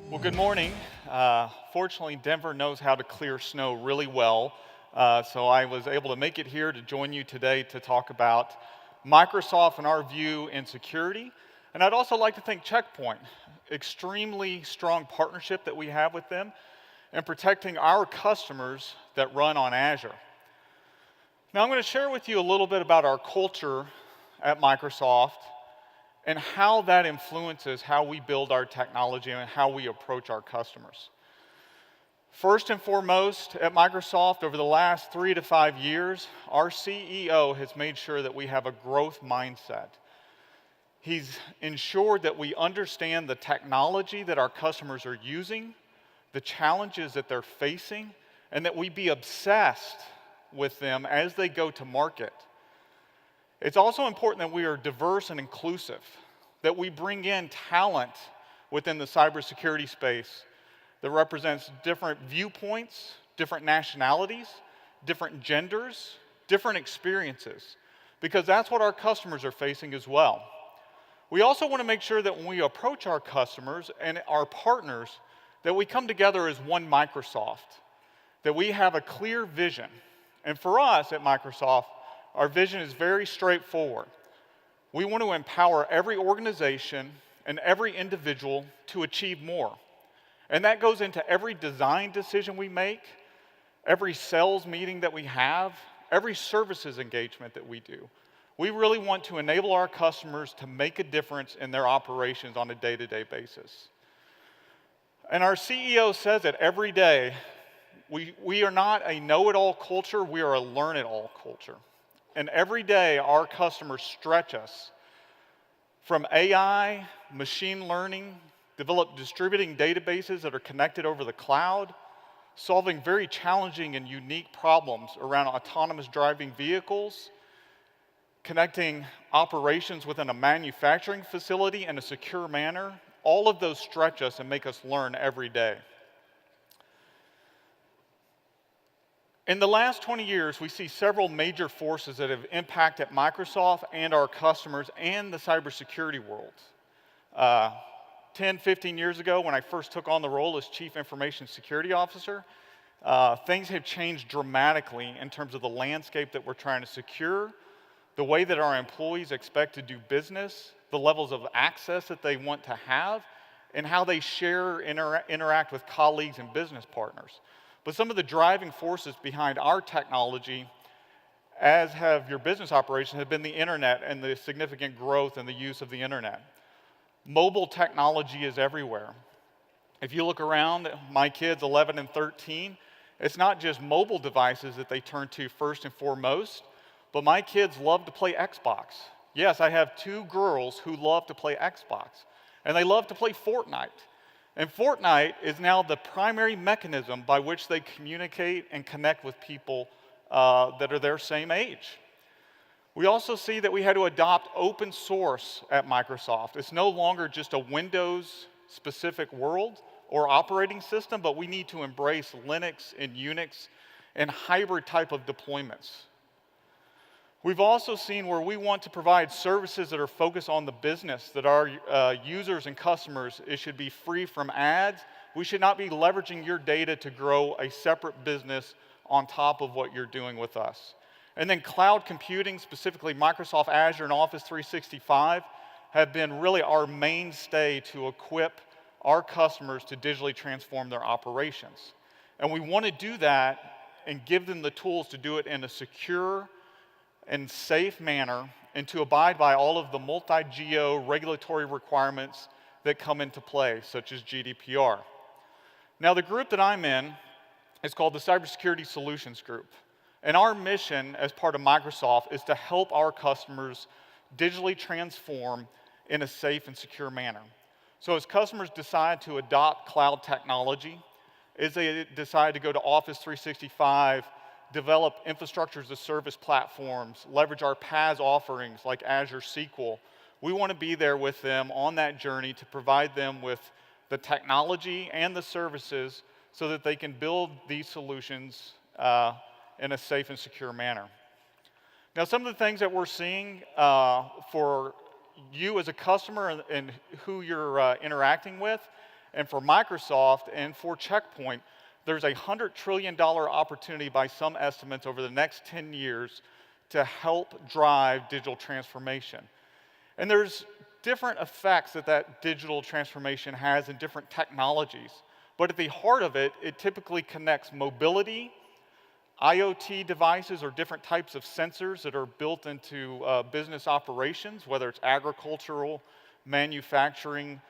Well, good morning. Fortunately, Denver knows how to clear snow really well, so I was able to make it here to join you today to talk about Microsoft and our view in security. And I'd also like to thank Checkpoint, extremely strong partnership that we have with them in protecting our customers that run on Azure. Now, I'm going to share with you a little bit about our culture at Microsoft and how that influences how we build our technology and how we approach our customers. First and foremost, at Microsoft, over the last 3 to 5 years, our CEO has made sure that we have a growth mindset. He's ensured that we understand the technology that our customers are using, the challenges that they're facing, and that we be obsessed with them as they go to market. It's also important that we are diverse and inclusive, that we bring in talent within the cybersecurity space that represents different viewpoints, different nationalities, different genders, different experiences, because that's what our customers are facing as well. We also want to make sure that when we approach our customers and our partners, that we come together as one Microsoft, that we have a clear vision. And for us at Microsoft, our vision is very straightforward. We want to empower every organization and every individual to achieve more. And that goes into every design decision we make, every sales meeting that we have, every services engagement that we do. We really want to enable our customers to make a difference in their operations on a day-to-day basis. And our CEO says it every day. We are not a know-it-all culture, we are a learn-it-all culture. And every day, our customers stretch us from AI, machine learning, develop distributing databases that are connected over the cloud, solving very challenging and unique problems around autonomous driving vehicles, connecting operations within a manufacturing facility in a secure manner. All of those stretch us and make us learn every day. In the last 20 years, we see several major forces that have impacted Microsoft and our customers and the cybersecurity world. 10, 15 years ago, when I first took on the role as Chief Information Security Officer, things have changed dramatically in terms of the landscape that we're trying to secure, the way that our employees expect to do business, the levels of access that they want to have, and how they share, interact with colleagues and business partners. But some of the driving forces behind our technology, as have your business operations, have been the internet and the significant growth in the use of the internet. Mobile technology is everywhere. If you look around, my kids, 11 and 13, it's not just mobile devices that they turn to first and foremost, but my kids love to play Xbox. Yes, I have 2 girls who love to play Xbox, and they love to play Fortnite. And Fortnite is now the primary mechanism by which they communicate and connect with people that are their same age. We also see that we had to adopt open source at Microsoft. It's no longer just a Windows-specific world or operating system, but we need to embrace Linux and Unix and hybrid type of deployments. We've also seen where we want to provide services that are focused on the business, that our users and customers, it should be free from ads. We should not be leveraging your data to grow a separate business on top of what you're doing with us. And then cloud computing, specifically Microsoft Azure and Office 365, have been really our mainstay to equip our customers to digitally transform their operations. And we want to do that and give them the tools to do it in a secure and safe manner, and to abide by all of the multi-geo regulatory requirements that come into play, such as GDPR. Now, the group that I'm in is called the Cybersecurity Solutions Group. And our mission as part of Microsoft is to help our customers digitally transform in a safe and secure manner. So as customers decide to adopt cloud technology, as they decide to go to Office 365, develop infrastructure as a service platforms, leverage our PaaS offerings like Azure SQL, we want to be there with them on that journey to provide them with the technology and the services so that they can build these solutions in a safe and secure manner. Now, some of the things that we're seeing for you as a customer and who you're interacting with And for Microsoft and for Checkpoint, there's a $100 trillion opportunity by some estimates over the next 10 years to help drive digital transformation. And there's different effects that that digital transformation has in different technologies. But at the heart of it, it typically connects mobility, IoT devices, or different types of sensors that are built into business operations, whether it's agricultural, manufacturing,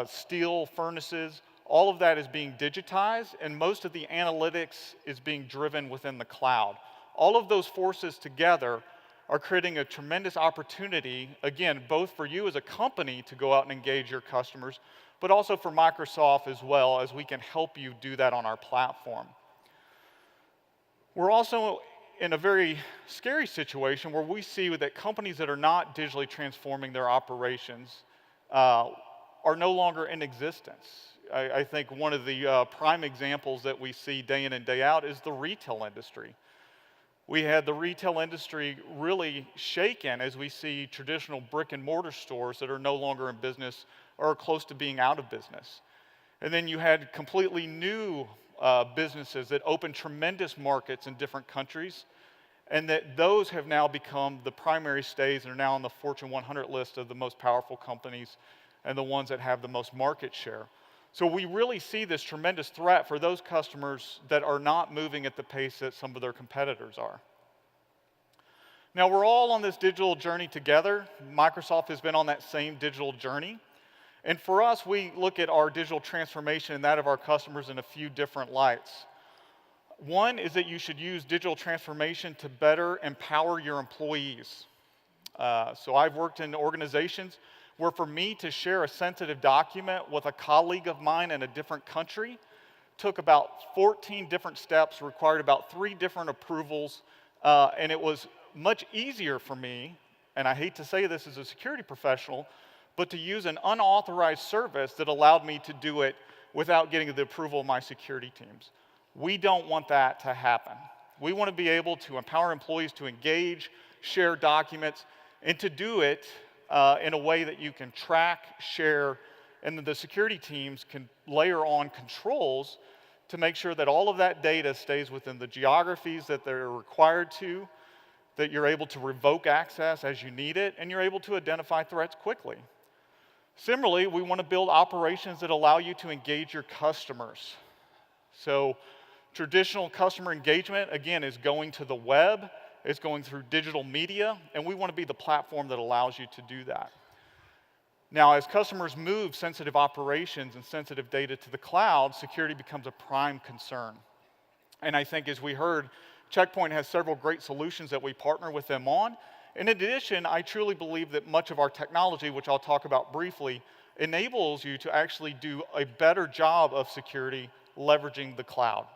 steel furnaces. All of that is being digitized, and most of the analytics is being driven within the cloud. All of those forces together are creating a tremendous opportunity, again, both for you as a company to go out and engage your customers, but also for Microsoft as well, as we can help you do that on our platform. We're also in a very scary situation where we see that companies that are not digitally transforming their operations are no longer in existence. I think one of the prime examples that we see day in and day out is the retail industry. We had the retail industry really shaken as we see traditional brick and mortar stores that are no longer in business or are close to being out of business. And then you had completely new businesses that opened tremendous markets in different countries, and that those have now become the primary stays and are now on the Fortune 100 list of the most powerful companies and the ones that have the most market share. So we really see this tremendous threat for those customers that are not moving at the pace that some of their competitors are. Now, we're all on this digital journey together. Microsoft has been on that same digital journey. And for us, we look at our digital transformation and that of our customers in a few different lights. One is that you should use digital transformation to better empower your employees. So I've worked in organizations where for me to share a sensitive document with a colleague of mine in a different country took about 14 different steps, required about 3 different approvals, and it was much easier for me, and I hate to say this as a security professional, but to use an unauthorized service that allowed me to do it without getting the approval of my security teams. We don't want that to happen. We want to be able to empower employees to engage, share documents, and to do it in a way that you can track, share, and the security teams can layer on controls to make sure that all of that data stays within the geographies that they're required to, that you're able to revoke access as you need it, and you're able to identify threats quickly. Similarly, we want to build operations that allow you to engage your customers. So traditional customer engagement, again, is going to the web, it's going through digital media, and we want to be the platform that allows you to do that. Now, as customers move sensitive operations and sensitive data to the cloud, security becomes a prime concern. And I think, as we heard, Checkpoint has several great solutions that we partner with them on. In addition, I truly believe that much of our technology, which I'll talk about briefly, enables you to actually do a better job of security leveraging the cloud.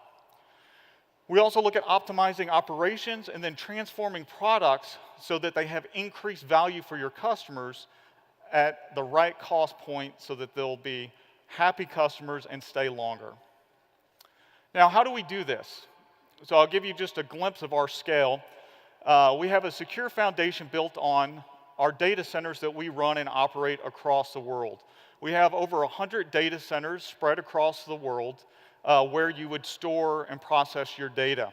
We also look at optimizing operations and then transforming products so that they have increased value for your customers at the right cost point so that they'll be happy customers and stay longer. Now, how do we do this? So I'll give you just a glimpse of our scale. We have a secure foundation built on our data centers that we run and operate across the world. We have over 100 data centers spread across the world where you would store and process your data.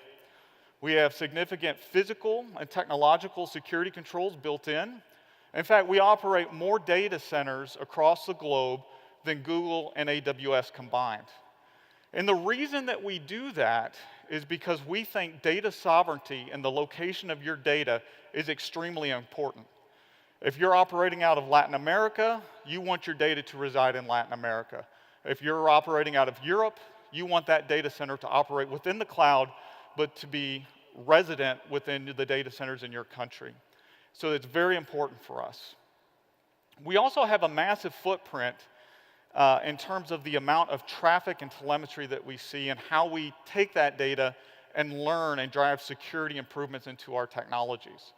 We have significant physical and technological security controls built in. In fact, we operate more data centers across the globe than Google and AWS combined. And the reason that we do that is because we think data sovereignty and the location of your data is extremely important. If you're operating out of Latin America, you want your data to reside in Latin America. If you're operating out of Europe, you want that data center to operate within the cloud, but to be resident within the data centers in your country. So it's very important for us. We also have a massive footprint in terms of the amount of traffic and telemetry that we see and how we take that data and learn and drive security improvements into our technologies.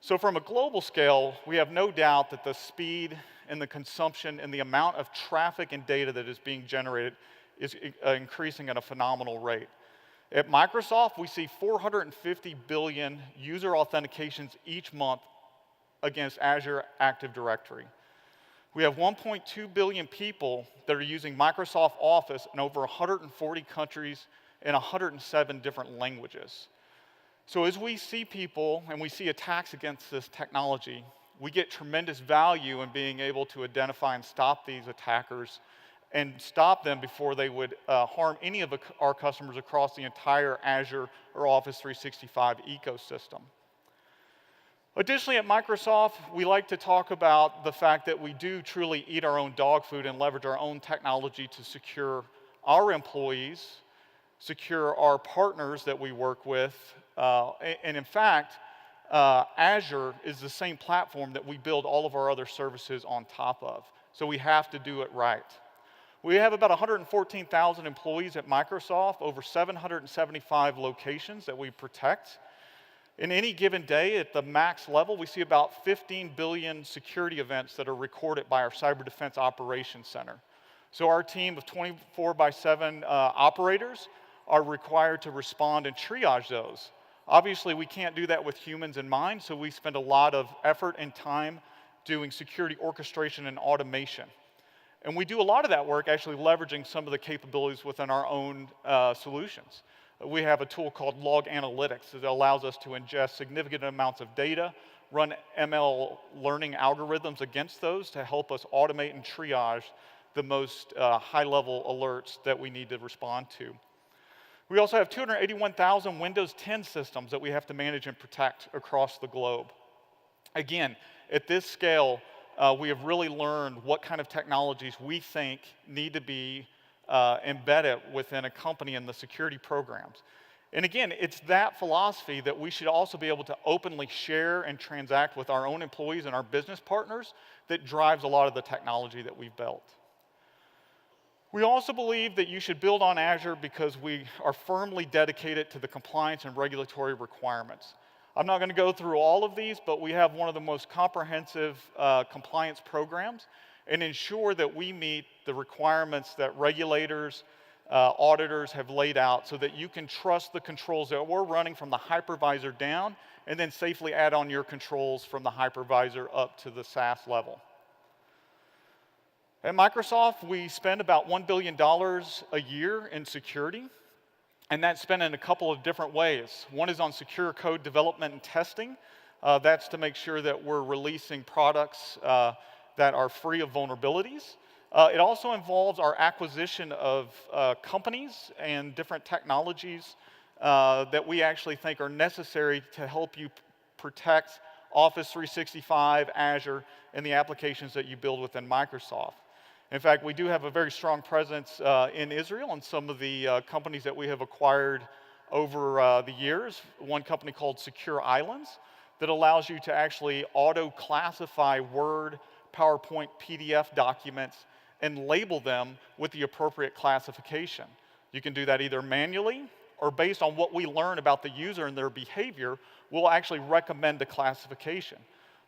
So from a global scale, we have no doubt that the speed and the consumption and the amount of traffic and data that is being generated is increasing at a phenomenal rate. At Microsoft, we see 450 billion user authentications each month against Azure Active Directory. We have 1.2 billion people that are using Microsoft Office in over 140 countries in 107 different languages. So as we see people and we see attacks against this technology, we get tremendous value in being able to identify and stop these attackers and stop them before they would harm any of our customers across the entire Azure or Office 365 ecosystem. Additionally, at Microsoft, we like to talk about the fact that we do truly eat our own dog food and leverage our own technology to secure our employees, secure our partners that we work with, and in fact, Azure is the same platform that we build all of our other services on top of. So we have to do it right. We have about 114,000 employees at Microsoft, over 775 locations that we protect. In any given day, at the max level, we see about 15 billion security events that are recorded by our Cyber Defense Operations Center. So our team of 24/7 operators are required to respond and triage those. Obviously, we can't do that with humans in mind, so we spend a lot of effort and time doing security orchestration and automation. And we do a lot of that work actually leveraging some of the capabilities within our own solutions. We have a tool called Log Analytics that allows us to ingest significant amounts of data, run ML learning algorithms against those to help us automate and triage the most high-level alerts that we need to respond to. We also have 281,000 Windows 10 systems that we have to manage and protect across the globe. Again, at this scale, we have really learned what kind of technologies we think need to be embedded within a company in the security programs. And again, it's that philosophy that we should also be able to openly share and transact with our own employees and our business partners that drives a lot of the technology that we've built. We also believe that you should build on Azure because we are firmly dedicated to the compliance and regulatory requirements. I'm not going to go through all of these, but we have one of the most comprehensive compliance programs and ensure that we meet the requirements that regulators, auditors have laid out so that you can trust the controls that we're running from the hypervisor down and then safely add on your controls from the hypervisor up to the SaaS level. At Microsoft, we spend about $1 billion a year in security, and that's spent in a couple of different ways. One is on secure code development and testing. That's to make sure that we're releasing products that are free of vulnerabilities. It also involves our acquisition of companies and different technologies that we actually think are necessary to help you protect Office 365, Azure, and the applications that you build within Microsoft. In fact, we do have a very strong presence in Israel and some of the companies that we have acquired over the years. One company called Secure Islands that allows you to actually auto-classify Word, PowerPoint, PDF documents and label them with the appropriate classification. You can do that either manually or based on what we learn about the user and their behavior, we'll actually recommend the classification.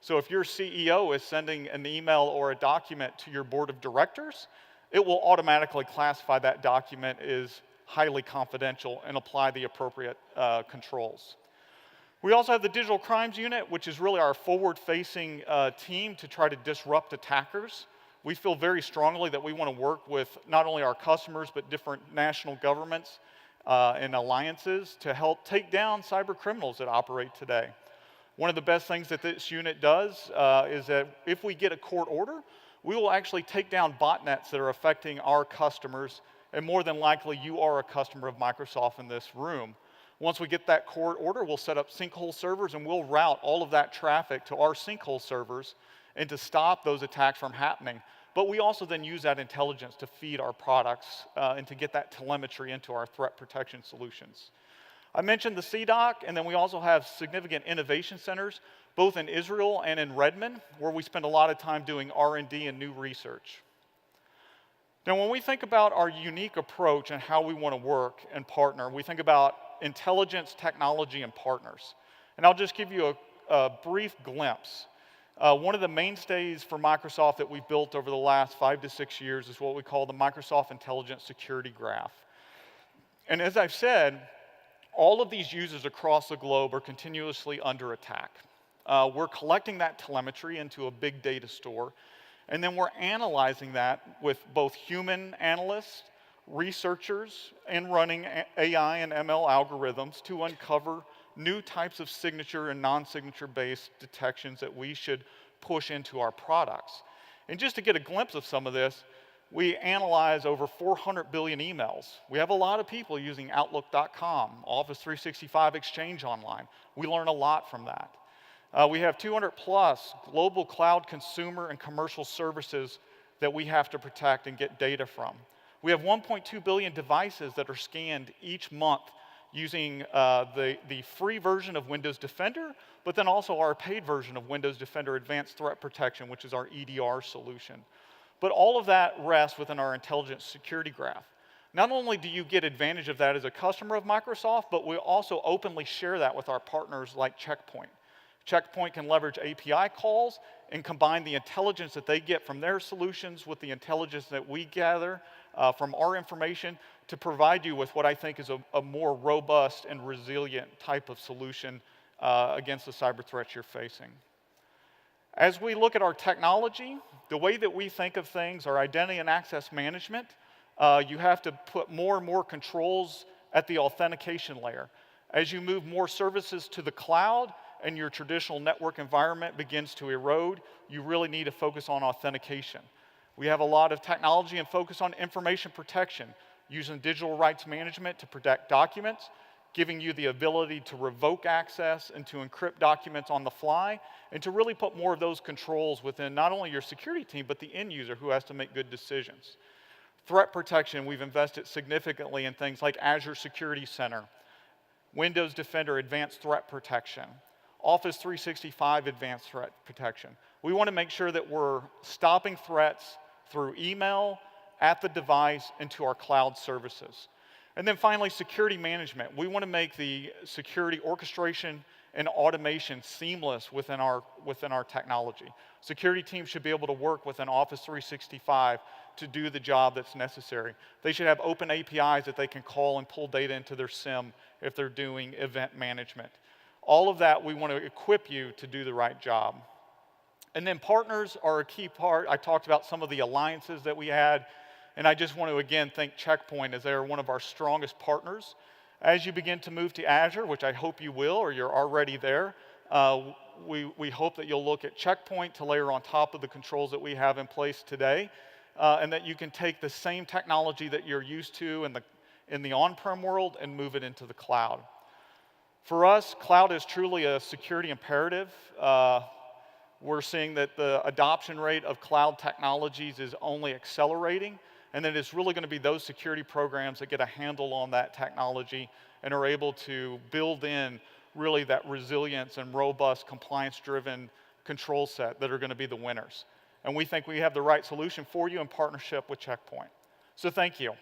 So if your CEO is sending an email or a document to your board of directors, it will automatically classify that document as highly confidential and apply the appropriate controls. We also have the Digital Crimes Unit, which is really our forward-facing team to try to disrupt attackers. We feel very strongly that we want to work with not only our customers, but different national governments and alliances to help take down cyber criminals that operate today. One of the best things that this unit does is that if we get a court order, we will actually take down botnets that are affecting our customers, and more than likely you are a customer of Microsoft in this room. Once we get that court order, we'll set up sinkhole servers and we'll route all of that traffic to our sinkhole servers and to stop those attacks from happening. But we also then use that intelligence to feed our products and to get that telemetry into our threat protection solutions. I mentioned the CDOC, and then we also have significant innovation centers, both in Israel and in Redmond, where we spend a lot of time doing R&D and new research. Now, when we think about our unique approach and how we want to work and partner, we think about intelligence, technology, and partners. And I'll just give you a brief glimpse. One of the mainstays for Microsoft that we've built over the last 5 to 6 years is what we call the Microsoft Intelligence Security Graph. And as I've said, all of these users across the globe are continuously under attack. We're collecting that telemetry into a big data store, And then we're analyzing that with both human analysts, researchers, and running AI and ML algorithms to uncover new types of signature and non-signature based detections that we should push into our products. And just to get a glimpse of some of this, we analyze over 400 billion emails. We have a lot of people using Outlook.com, Office 365 Exchange Online. We learn a lot from that. We have 200 plus global cloud consumer and commercial services that we have to protect and get data from. We have 1.2 billion devices that are scanned each month using the free version of Windows Defender, but then also our paid version of Windows Defender Advanced Threat Protection, which is our EDR solution. But all of that rests within our intelligent security graph. Not only do you get advantage of that as a customer of Microsoft, but we also openly share that with our partners like Checkpoint. Checkpoint can leverage API calls and combine the intelligence that they get from their solutions with the intelligence that we gather from our information to provide you with what I think is a more robust and resilient type of solution against the cyber threats you're facing. As we look at our technology, the way that we think of things, our identity and access management, you have to put more and more controls at the authentication layer. As you move more services to the cloud, and your traditional network environment begins to erode, you really need to focus on authentication. We have a lot of technology and focus on information protection, using digital rights management to protect documents, giving you the ability to revoke access and to encrypt documents on the fly, and to really put more of those controls within not only your security team, but the end user who has to make good decisions. Threat protection, we've invested significantly in things like Azure Security Center, Windows Defender Advanced Threat Protection, Office 365 Advanced Threat Protection. We want to make sure that we're stopping threats through email, at the device, and to our cloud services. And then finally, security management. We want to make the security orchestration and automation seamless within our technology. Security teams should be able to work within Office 365 to do the job that's necessary. They should have open APIs that they can call and pull data into their SIEM if they're doing event management. All of that, we want to equip you to do the right job. And then partners are a key part. I talked about some of the alliances that we had, and I just want to again thank Checkpoint as they are one of our strongest partners. As you begin to move to Azure, which I hope you will, or you're already there, we hope that you'll look at Checkpoint to layer on top of the controls that we have in place today, and that you can take the same technology that you're used to in the on-prem world and move it into the cloud. For us, cloud is truly a security imperative. We're seeing that the adoption rate of cloud technologies is only accelerating, and that it's really going to be those security programs that get a handle on that technology and are able to build in really that resilience and robust compliance-driven control set that are going to be the winners. And we think we have the right solution for you in partnership with Checkpoint. So thank you.